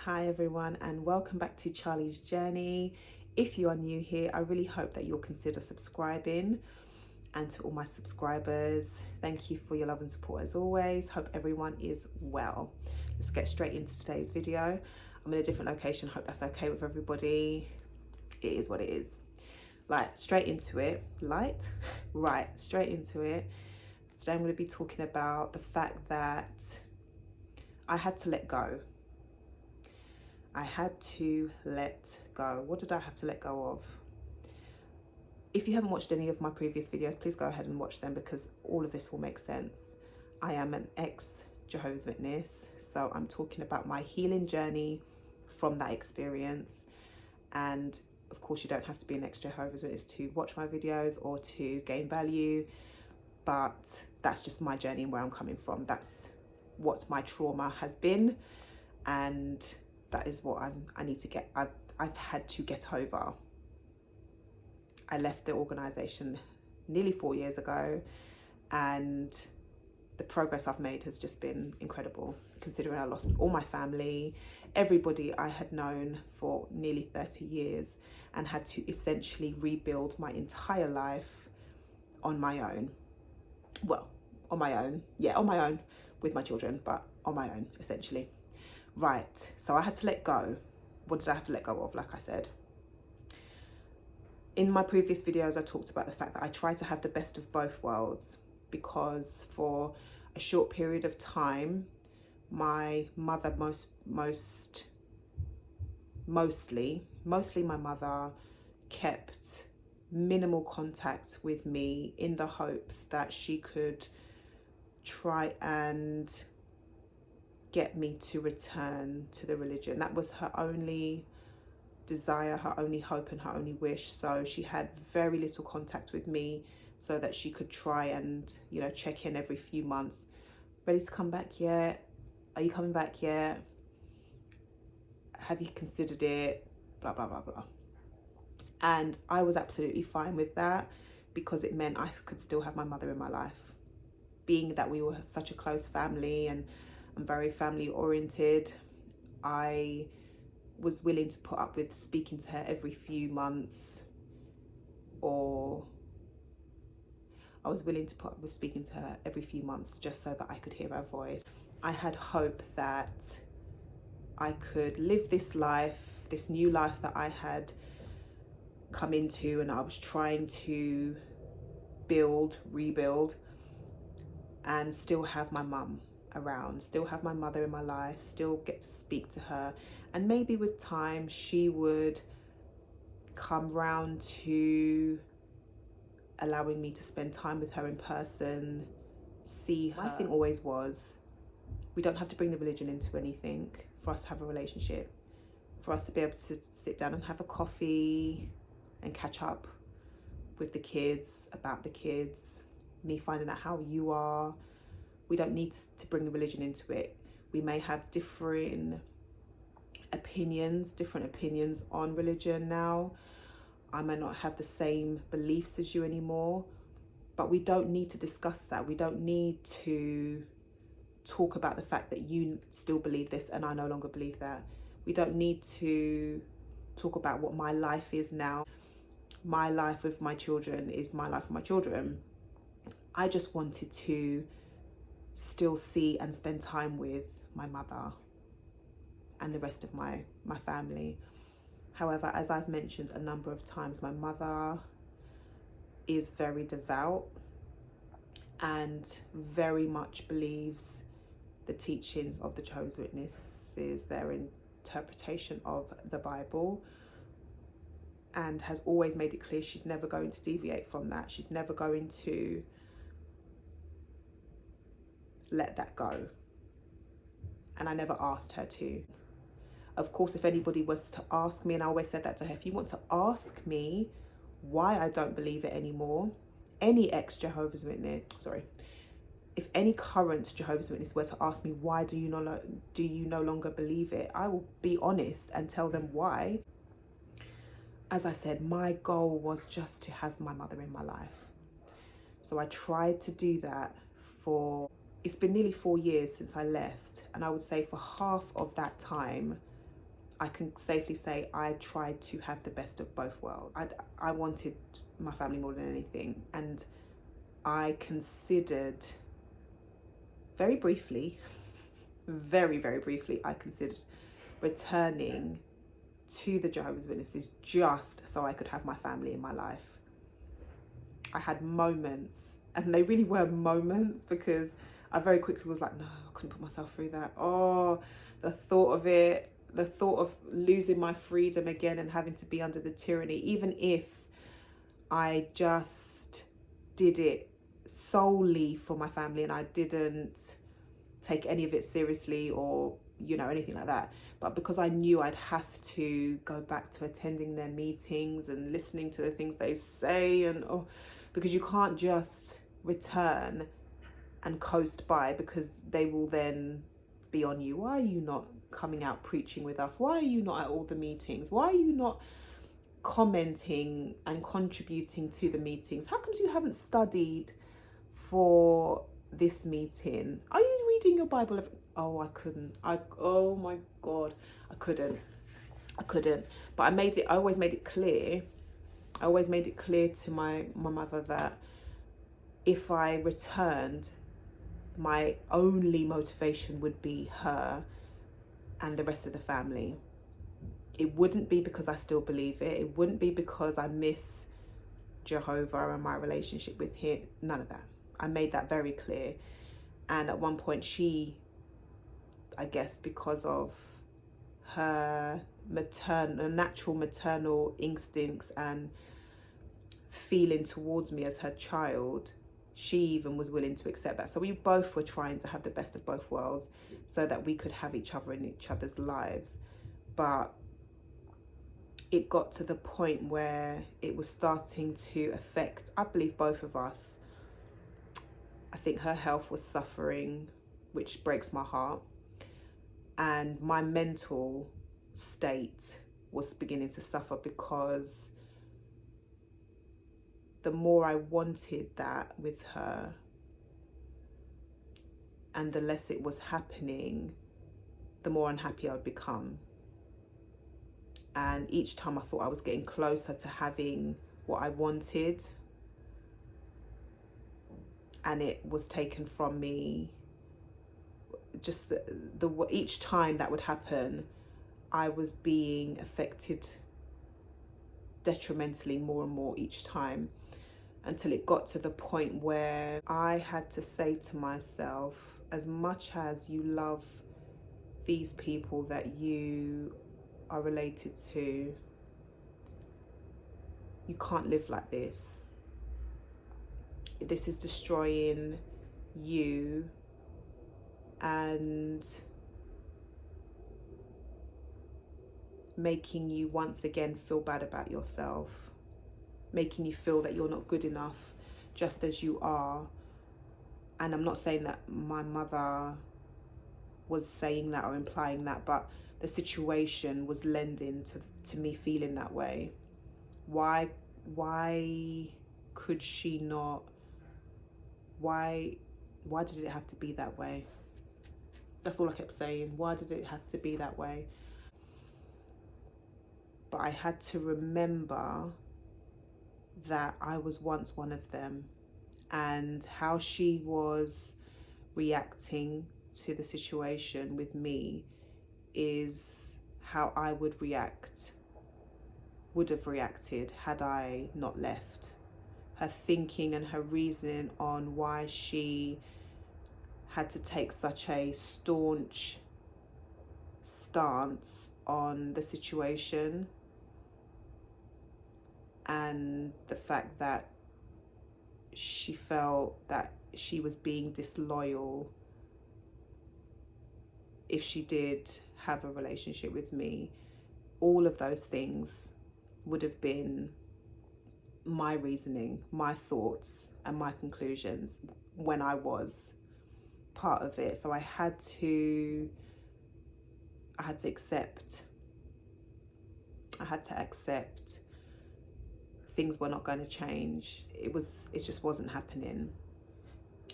Hi everyone, and welcome back to Charlie's Journey. If you are new here, I really hope that you'll consider subscribing. And to all my subscribers, thank you for your love and support as always. Hope everyone is well. Let's get straight into today's video. I'm in a different location, hope that's okay with everybody. It is what it is. Straight into it. Straight into it. Today I'm going to be talking about the fact that I had to let go. I had to let go. What did I have to let go of? If you haven't watched any of my previous videos, please go ahead and watch them because all of this will make sense. I am an ex-Jehovah's Witness, so I'm talking about my healing journey from that experience. And of course, you don't have to be an ex-Jehovah's Witness to watch my videos or to gain value, but that's just my journey and where I'm coming from. That's what my trauma has been, and that is what I need to get. I've had to get over. I left the organisation nearly 4 years ago, and the progress I've made has just been incredible, considering I lost all my family, everybody I had known for nearly 30 years, and had to essentially rebuild my entire life on my own. Well, on my own. Yeah, on my own with my children, but on my own, essentially. Right, so I had to let go. What did I have to let go of? Like I said, in my previous videos, I talked about the fact that I try to have the best of both worlds, because for a short period of time, my mother mostly my mother kept minimal contact with me in the hopes that she could try and get me to return to the religion. That was her only desire, her only hope, and her only wish. So she had very little contact with me so that she could try and, check in every few months. Ready to come back yet? Are you coming back yet? Have you considered it? Blah, blah, blah, blah. And I was absolutely fine with that because it meant I could still have my mother in my life. Being that we were such a close family and I'm very family oriented, I was willing to put up with speaking to her every few months, or I was willing to put up with speaking to her every few months just so that I could hear her voice. I had hope that I could live this life, this new life that I had come into, and I was trying to rebuild, and still have my mum around, still have my mother in my life, still get to speak to her, and maybe with time she would come round to allowing me to spend time with her in person, see her. My thing always was, we don't have to bring the religion into anything for us to have a relationship, for us to be able to sit down and have a coffee and catch up with the kids, about the kids, me finding out how you are. We don't need to bring the religion into it. We may have different opinions on religion now. I may not have the same beliefs as you anymore, but we don't need to discuss that. We don't need to talk about the fact that you still believe this and I no longer believe that. We don't need to talk about what my life is now. My life with my children is my life with my children. I just wanted to still see and spend time with my mother and the rest of my family. However, as I've mentioned a number of times, my mother is very devout and very much believes the teachings of the Jehovah's Witnesses, their interpretation of the Bible, and has always made it clear she's never going to deviate from that. She's never going to let that go. And I never asked her to. Of course, if anybody was to ask me, and I always said that to her, if you want to ask me why I don't believe it anymore, any ex-Jehovah's Witness, if any current Jehovah's Witness were to ask me why do you no longer believe it, I will be honest and tell them why. As I said, my goal was just to have my mother in my life. So I tried to do that it's been nearly 4 years since I left, and I would say for half of that time I can safely say I tried to have the best of both worlds. I wanted my family more than anything, and I considered very briefly, very, very briefly, I considered returning to the Jehovah's Witnesses just so I could have my family in my life. I had moments, and they really were moments, because I very quickly was like, no, I couldn't put myself through that. Oh, the thought of it, the thought of losing my freedom again and having to be under the tyranny, even if I just did it solely for my family and I didn't take any of it seriously or, you know, anything like that. But because I knew I'd have to go back to attending their meetings and listening to the things they say, and because you can't just return and coast by, because they will then be on you. Why are you not coming out preaching with us? Why are you not at all the meetings? Why are you not commenting and contributing to the meetings? How come you haven't studied for this meeting? Are you reading your Bible? Oh, I couldn't. Oh my God, I couldn't. But I always made it clear. I always made it clear to my mother that if I returned, my only motivation would be her and the rest of the family. It wouldn't be because I still believe it. It wouldn't be because I miss Jehovah and my relationship with him. None of that. I made that very clear. And at one point she, I guess because of her natural maternal instincts and feeling towards me as her child, she even was willing to accept that. So we both were trying to have the best of both worlds so that we could have each other in each other's lives. But it got to the point where it was starting to affect, I believe, both of us. I think her health was suffering, which breaks my heart. And my mental state was beginning to suffer, because the more I wanted that with her and the less it was happening, the more unhappy I would become. And each time I thought I was getting closer to having what I wanted, and it was taken from me, just each time that would happen, I was being affected detrimentally more and more each time, until it got to the point where I had to say to myself, as much as you love these people that you are related to, you can't live like this. This is destroying you and making you once again feel bad about yourself, making you feel that you're not good enough just as you are. And I'm not saying that my mother was saying that or implying that, but the situation was lending to me feeling that way. Why could she not? Why did it have to be that way? That's all I kept saying. Why did it have to be that way? But I had to remember that I was once one of them, and how she was reacting to the situation with me is how I would have reacted had I not left. Her thinking and her reasoning on why she had to take such a staunch stance on the situation, and the fact that she felt that she was being disloyal if she did have a relationship with me. All of those things would have been my reasoning, my thoughts and my conclusions when I was part of it. So I had to accept things were not going to change. It just wasn't happening.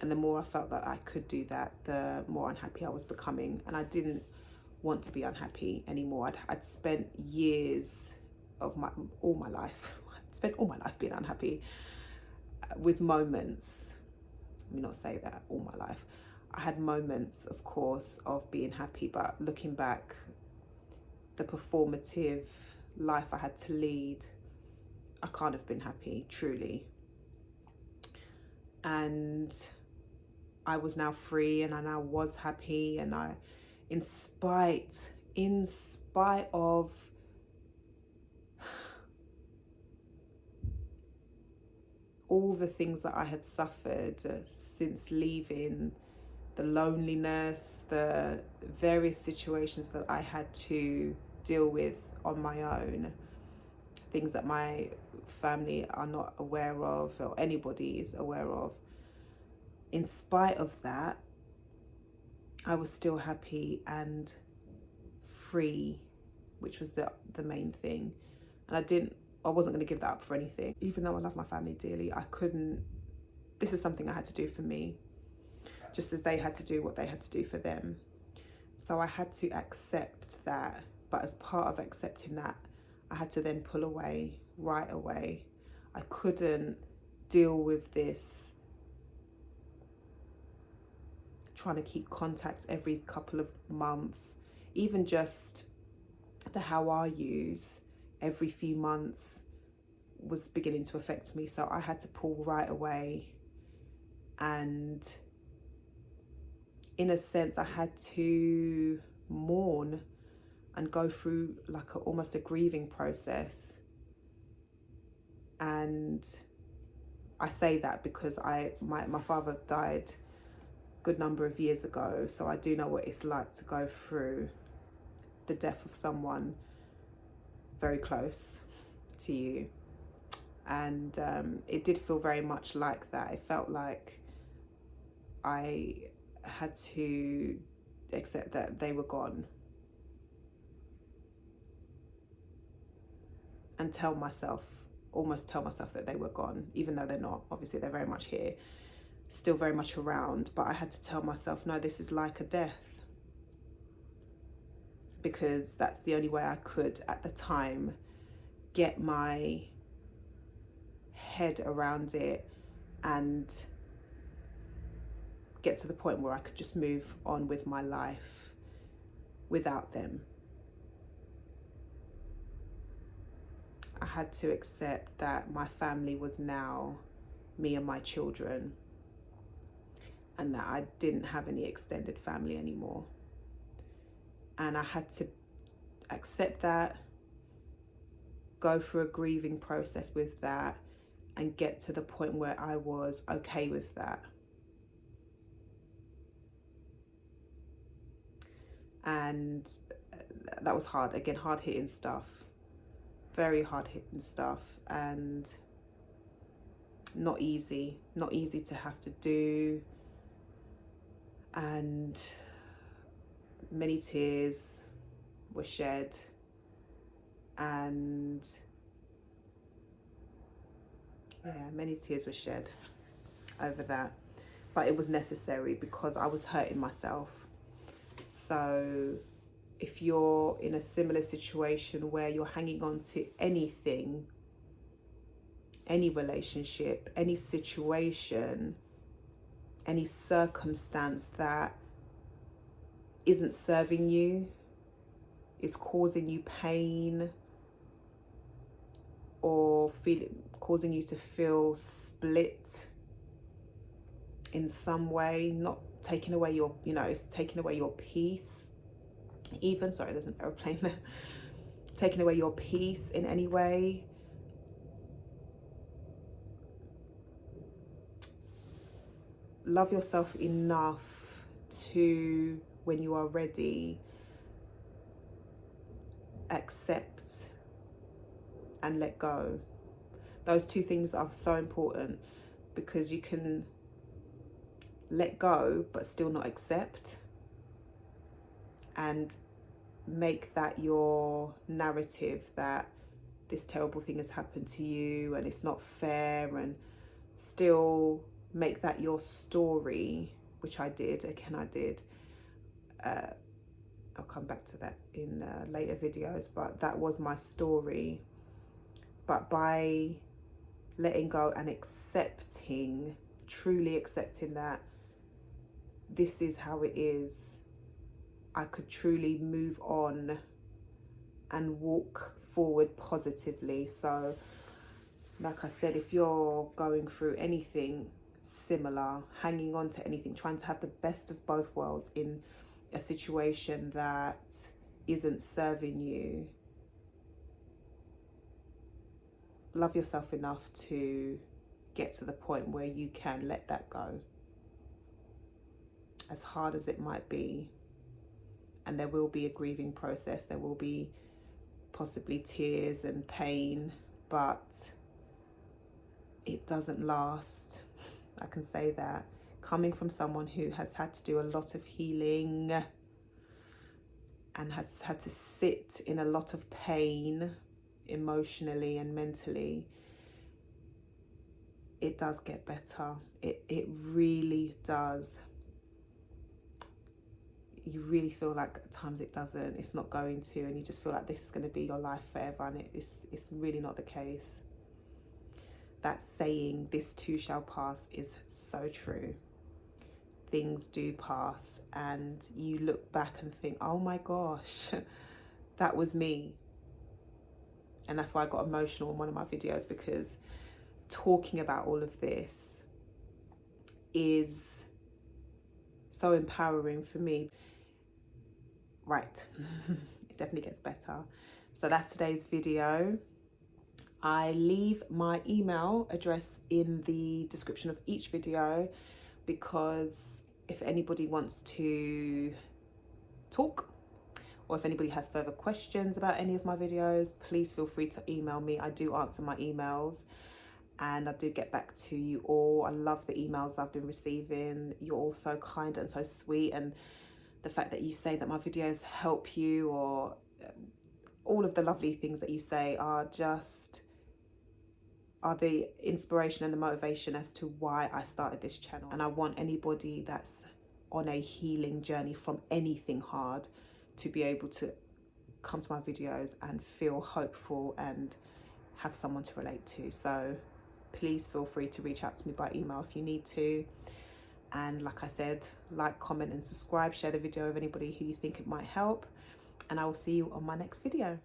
And the more I felt that I could do that, the more unhappy I was becoming. And I didn't want to be unhappy anymore. I'd spent years of all my life I'd spent all my life being unhappy, with moments, let me not say that all my life. I had moments, of course, of being happy, but looking back, the performative life I had to lead, I can't have been happy, truly. And I was now free, and I now was happy, and I, in spite of all the things that I had suffered since leaving, the loneliness, the various situations that I had to deal with on my own, things that my family are not aware of or anybody is aware of. In spite of that, I was still happy and free, which was the main thing. And I wasn't going to give that up for anything. Even though I love my family dearly, I couldn't. This is something I had to do for me, just as they had to do what they had to do for them. So I had to accept that. But as part of accepting that, I had to then pull away right away. I couldn't deal with this trying to keep contact every couple of months, even just the how are yous every few months was beginning to affect me. So I had to pull right away, and in a sense I had to mourn and go through like almost a grieving process. And I say that because my father died a good number of years ago, so I do know what it's like to go through the death of someone very close to you. And it did feel very much like that. It felt like I had to accept that they were gone, and almost tell myself that they were gone, even though they're not. Obviously they're very much here, still very much around, but I had to tell myself, no, this is like a death, because that's the only way I could at the time get my head around it and get to the point where I could just move on with my life without them. I had to accept that my family was now me and my children, and that I didn't have any extended family anymore. And I had to accept that, go through a grieving process with that, and get to the point where I was okay with that. And that was hard. Again, hard hitting stuff, very hard hitting stuff, and not easy to have to do, and many tears were shed, and many tears were shed over that, but it was necessary because I was hurting myself. So if you're in a similar situation where you're hanging on to anything, any relationship, any situation, any circumstance that isn't serving you, is causing you pain, or causing you to feel split in some way, not taking away your, it's taking away your peace even, sorry, there's an airplane there, taking away your peace in any way, love yourself enough to, when you are ready, accept and let go. Those two things are so important, because you can let go but still not accept, and make that your narrative, that this terrible thing has happened to you and it's not fair, and still make that your story, which I did, I'll come back to that in later videos, but that was my story. But by letting go and accepting, truly accepting that this is how it is, I could truly move on and walk forward positively. So like I said, if you're going through anything similar, hanging on to anything, trying to have the best of both worlds in a situation that isn't serving you, love yourself enough to get to the point where you can let that go, as hard as it might be. And there will be a grieving process, there will be possibly tears and pain, but it doesn't last. I can say that, coming from someone who has had to do a lot of healing and has had to sit in a lot of pain emotionally and mentally. It does get better. It really does. You really feel like at times it doesn't, it's not going to, and you just feel like this is going to be your life forever, and it's really not the case. That saying, this too shall pass, is so true. Things do pass, and you look back and think, oh my gosh, that was me. And that's why I got emotional in one of my videos, because talking about all of this is so empowering for me. Right, it definitely gets better. So that's today's video. I leave my email address in the description of each video, because if anybody wants to talk, or if anybody has further questions about any of my videos, please feel free to email me. I do answer my emails, and I do get back to you all. I love the emails I've been receiving. You're all so kind and so sweet, and the fact that you say that my videos help you, or all of the lovely things that you say are the inspiration and the motivation as to why I started this channel. And I want anybody that's on a healing journey from anything hard to be able to come to my videos and feel hopeful and have someone to relate to. So please feel free to reach out to me by email if you need to. And like I said, like, comment and subscribe, share the video with anybody who you think it might help, and I will see you on my next video.